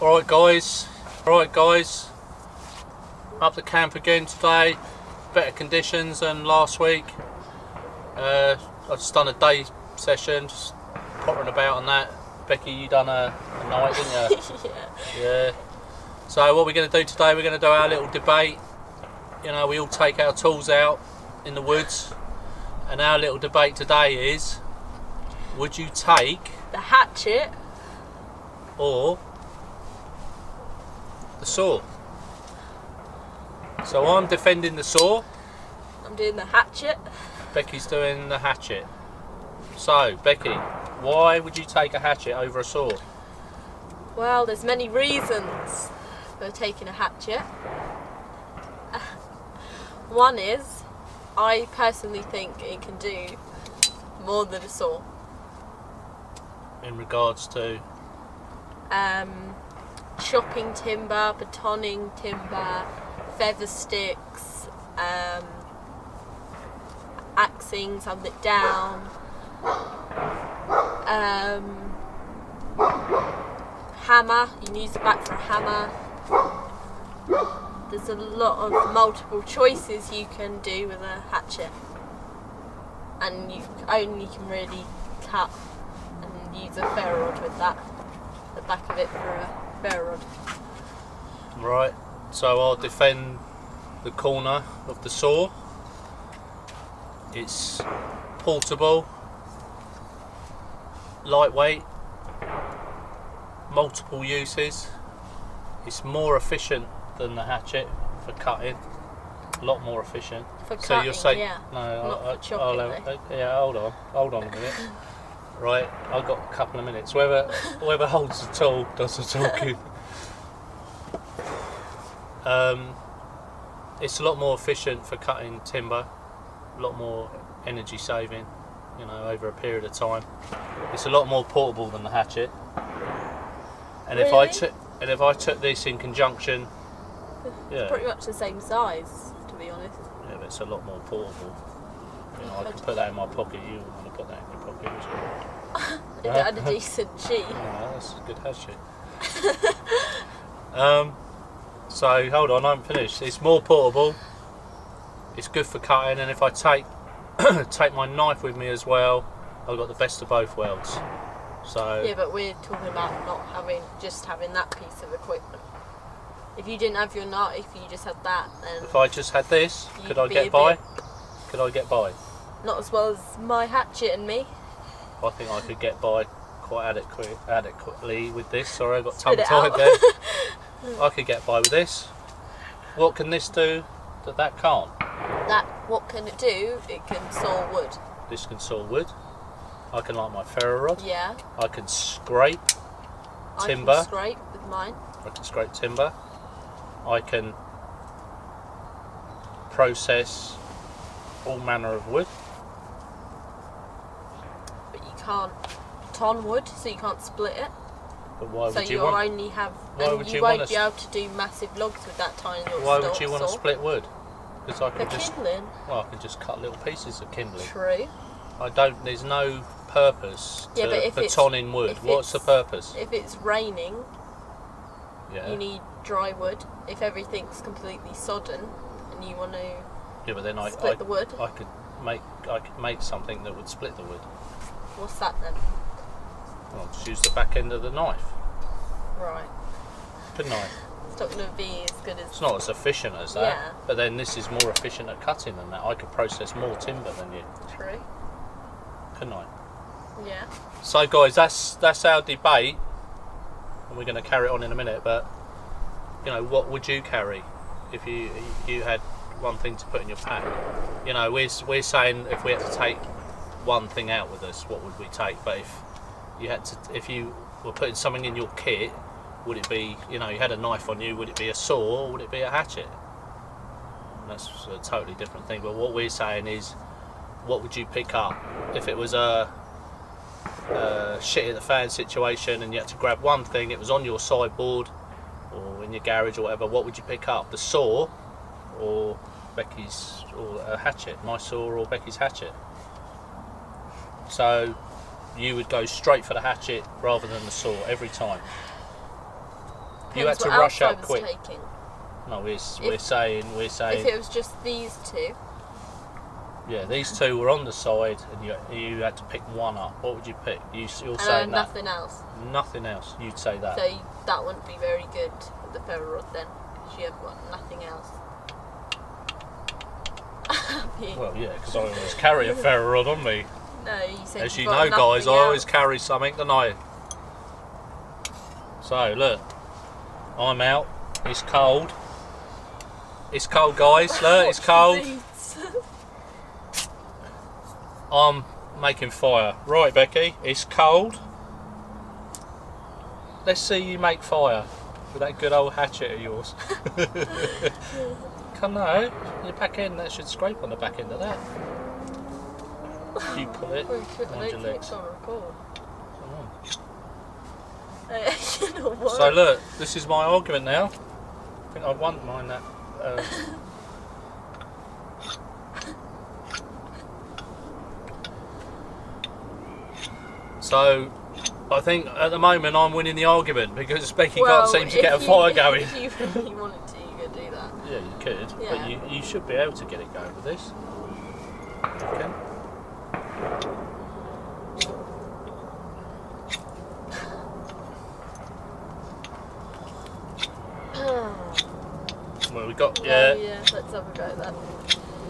Alright guys, up the camp again today, better conditions than last week. I've just done a day session, just pottering about on that. Becky, you done a night, didn't you? Yeah. So what we're going to do today, we're going to do our little debate. You know, we all take our tools out in the woods, and our little debate today is, would you take the hatchet or the saw? So I'm defending the saw. I'm doing the hatchet. Becky's doing the hatchet. So, Becky, why would you take a hatchet over a saw? Well, there's many reasons for taking a hatchet. One is, I personally think it can do more than a saw. In regards to? Chopping timber, betoning timber, feather sticks, axing something down, hammer, you can use the back for a hammer. There's a lot of multiple choices you can do with a hatchet, and you only can really cut and use a ferro rod with that, the back of it for a ferro rod. Right, so I'll defend the corner of the saw. It's portable, lightweight, multiple uses. It's more efficient than the hatchet for cutting, a lot more efficient. For so cutting, you'll say, yeah. no, Not for chopping, yeah, hold on a minute. Right, I've got a couple of minutes. Whoever holds the tool does the talking. It's a lot more efficient for cutting timber, a lot more energy saving, you know, over a period of time. It's a lot more portable than the hatchet. And really? if I took this in conjunction, it's pretty much the same size, to be honest. Yeah, but it's a lot more portable. You know, I can put that in my pocket. You want to put that in your pocket as well. If it had a decent sheath. No, that's a good hatchet. So hold on, I haven't finished. It's more portable. It's good for cutting, and if I take my knife with me as well, I've got the best of both worlds. So yeah, but we're talking about not having that piece of equipment. If you didn't have your knife, if you just had that, then if I just had this, could I get by? Could I get by? Not as well as my hatchet and me. I think I could get by quite adequately with this. Sorry, I got Spit it tongue-tied out. there. I could get by with this. What can this do that can't? What can it do? It can saw wood. This can saw wood. I can light my ferro rod. Yeah. I can scrape timber. I can scrape with mine. I can scrape timber. I can process all manner of wood. But you can't ton wood, so you can't split it. But why would so you want? only have. Why and would you you won't want be able to do massive logs with that tiny little Why would you want to saw. split wood? Because I For can just. kindling. Well, I can just cut little pieces of kindling. True. I don't. There's no purpose to betoning wood. What's the purpose? If it's raining, yeah. you need dry wood. If everything's completely sodden and you want to but then split the wood, I could make something that would split the wood. What's that then? Well, just use the back end of the knife. Right. Couldn't I? It's not going to be as good as. It's not as efficient as that. Yeah. But then this is more efficient at cutting than that. I could process more timber than you. True. Couldn't I? Yeah. So guys, that's our debate, and we're going to carry it on in a minute. But you know, what would you carry if you had one thing to put in your pack? You know, we're saying if we had to take one thing out with us, what would we take? But if you were putting something in your kit, would it be, you know, you had a knife on you, would it be a saw or would it be a hatchet? That's a totally different thing. But what we're saying is, what would you pick up if it was a shit at the fan situation and you had to grab one thing, it was on your sideboard or in your garage or whatever? What would you pick up, the saw or Becky's, or a hatchet, my saw or Becky's hatchet? So you would go straight for the hatchet rather than the saw every time. You had Depends to what rush else I out was quick. taking. No, we're saying. If it was just these two, Yeah, these two were on the side, and you had to pick one up. What would you pick? You're saying that. nothing else. Nothing else. You'd say that. So that wouldn't be very good with the ferro rod then, because you have got nothing else. Well, yeah, because I always carry a ferro rod on me. No, you said As you've you got know, guys, I nothing always else. carry something, don't I? So look, I'm out. It's cold. It's cold, guys. Look, it's cold. I'm making fire. Right, Becky, it's cold. Let's see you make fire with that good old hatchet of yours. Come on, your back end, that should scrape on the back end of that. You pull it, mind your legs. Come on. So look, this is my argument now. I think I won't mind that. So, I think at the moment I'm winning the argument because Becky can't seem to get a fire going. If you really wanted to, you could do that. Yeah, you could, Yeah. but you should be able to get it going with this. Okay. Well, we got Yeah, let's have a go at that.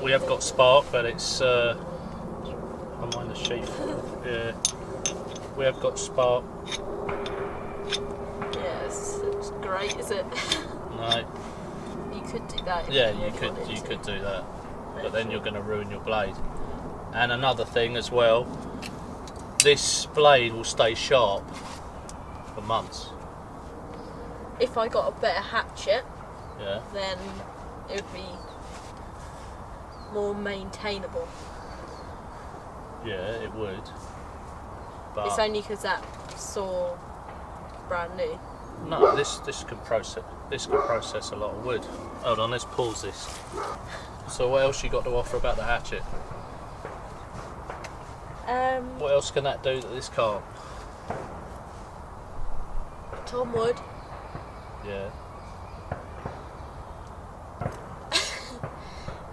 we have got spark, but it's I mind the sheath. Yeah, we have got spark. Yeah, it's great, is it? No. You could do that. If Yeah, you really wanted you to. could do that, but then you're going to ruin your blade. And another thing as well, this blade will stay sharp for months. If I got a better hatchet, Yeah. then it would be more maintainable. Yeah, it would. But It's only because that saw brand new. no, this can process a lot of wood. Hold on, let's pause this. So what else you got to offer about the hatchet? What else can that do that this can't? Tom Wood. Yeah.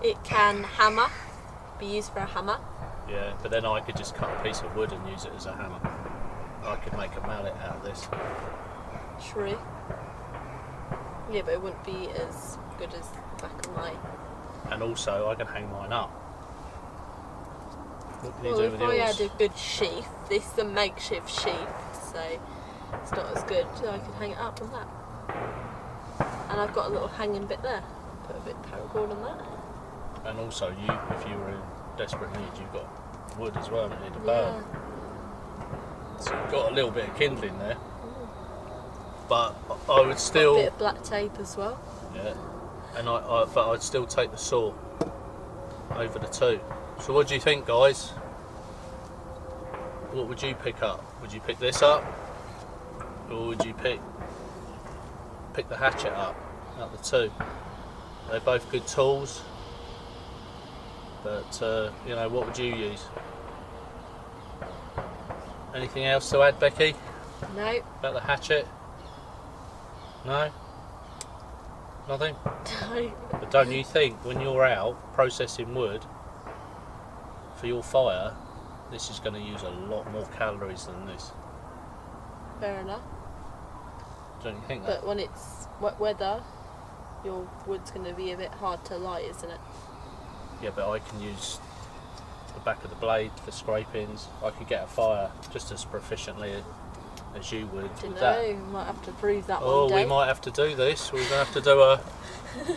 It can hammer, be used for a hammer. Yeah, but then I could just cut a piece of wood and use it as a hammer. I could make a mallet out of this. True. Yeah, but it wouldn't be as good as the back of my. And also, I can hang mine up. What can you Well, do if with I yours? had a good sheath, this is a makeshift sheath, so it's not as good. So I could hang it up on that. And I've got a little hanging bit there. Put a bit of paracord on that. And also, if you were in desperate need, you've got wood as well, you need to burn. So you've got a little bit of kindling there. But I would still, Got a bit of black tape as well. yeah. And but I'd still take the saw over the two. So what do you think, guys? What would you pick up? Would you pick this up, or would you pick the hatchet up? Out the two, they're both good tools. But you know, what would you use? Anything else to add, Becky, No. about the hatchet? No? Nothing? No. But don't you think when you're out processing wood for your fire, this is going to use a lot more calories than this? Fair enough. Don't you think that? But when it's wet weather, your wood's going to be a bit hard to light, isn't it? Yeah, but I can use the back of the blade for scrapings. I could get a fire just as proficiently as you would Don't with know. that. We might have to prove that Oh, one day. we might have to do this. We're going to have to do a...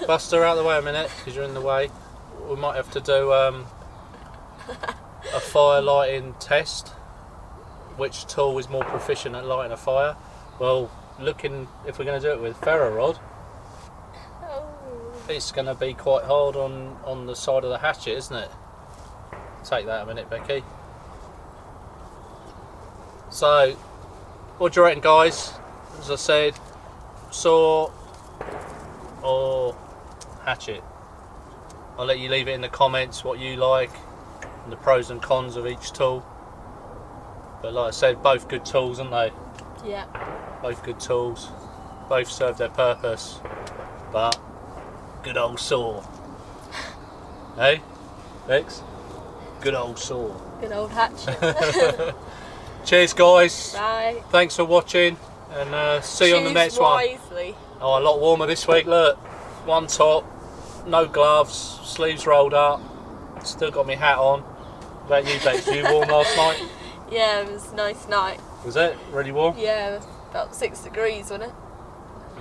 Buster, out of the way a minute, because you're in the way. We might have to do a fire lighting test. Which tool is more proficient at lighting a fire? Well, if we're going to do it with ferro rod, Oh. it's going to be quite hard on the side of the hatchet, isn't it? Take that a minute, Becky. So, what do you reckon, guys? As I said, saw or hatchet? I'll let you leave it in the comments what you like and the pros and cons of each tool. But like I said, both good tools, aren't they? Yeah. Both good tools. both serve their purpose, but good old saw. Hey, Bex? Good old saw. Good old hatchet. Cheers, guys. Bye. Thanks for watching, and see you on the next wisely. one. Oh, a lot warmer this week. Look, one top, no gloves, sleeves rolled up. Still got my hat on. What about you, Bex? Were you warm last night? Yeah, it was a nice night. Was it really warm? Yeah, about 6 degrees, wasn't it?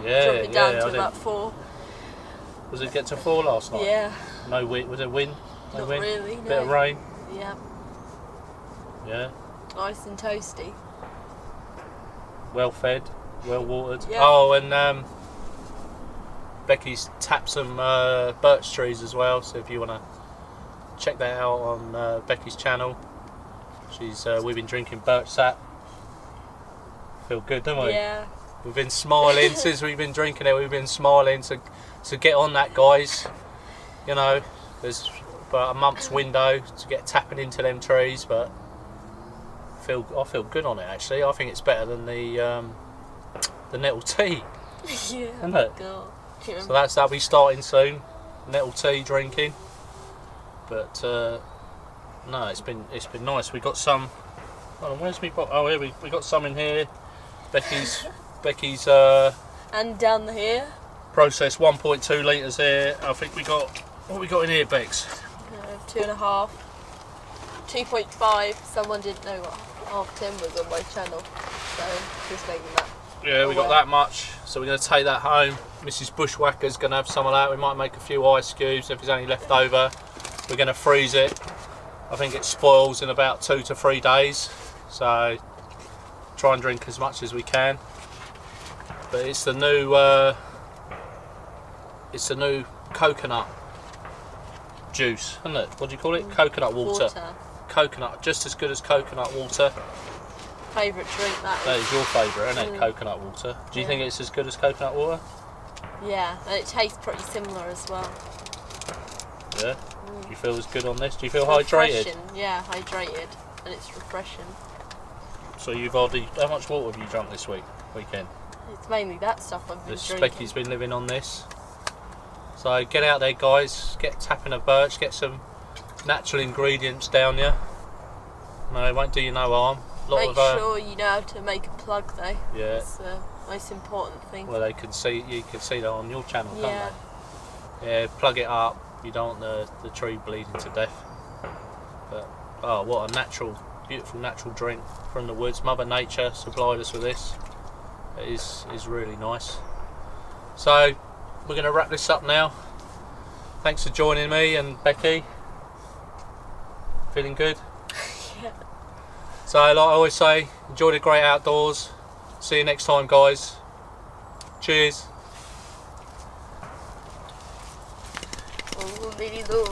Yeah, Dropped it down yeah. to about 4. Was it get to 4 last night? Yeah. No wind. Was it wind? No Not wind? really. No. Bit of rain. Yeah. Yeah. Nice and toasty. Well fed, well watered. Yeah. Oh, and Becky's tapped some birch trees as well. So if you want to check that out on Becky's channel, we've been drinking birch sap. Feel good, don't we? Yeah. We've been smiling since we've been drinking it. We've been smiling. So get on that, guys. You know, there's about a month's window to get tapping into them trees, but I feel good on it actually. I think it's better than the nettle tea, Yeah. isn't it? God. So that'll be starting soon. Nettle tea drinking, but no, it's been nice. We got some. Hold on, where's me? Oh, here we got some in here. Becky's and down here. processed 1.2 litres here. I think we got what we got in here, Bex. 2.5. 2.5. Someone didn't know what half tin was on my channel, so just making that. Yeah, we got that much, so we're going to take that home. Mrs. Bushwhacker's going to have some of that. We might make a few ice cubes if there's any left over. We're going to freeze it. I think it spoils in about 2 to 3 days, so try and drink as much as we can. But it's the new coconut juice, isn't it? What do you call it? Coconut water. Coconut, just as good as coconut water. Favourite drink that That is. is your favourite, isn't it? Coconut water. Do you think it's as good as coconut water? Yeah, and it tastes pretty similar as well. Yeah. Do you feel as good on this? Do you feel hydrated? Refreshing. Yeah, hydrated, and it's refreshing. So you've already, how much water have you drunk this weekend? It's mainly that stuff I've been The drinking. Specky's been living on this. So get out there, guys. Get tapping a birch. Get some natural ingredients down you. No, it won't do you no harm. Make sure you know how to make a plug though. Yeah. It's the most important thing. Well, you can see that on your channel, Yeah. can't they? Yeah, plug it up. You don't want the tree bleeding to death. But oh, what a natural, beautiful natural drink from the woods. Mother Nature supplied us with this. It is really nice. So we're going to wrap this up now. Thanks for joining me and Becky. Feeling good? Yeah. So like I always say, enjoy the great outdoors. See you next time, guys. Cheers. Oh, really low.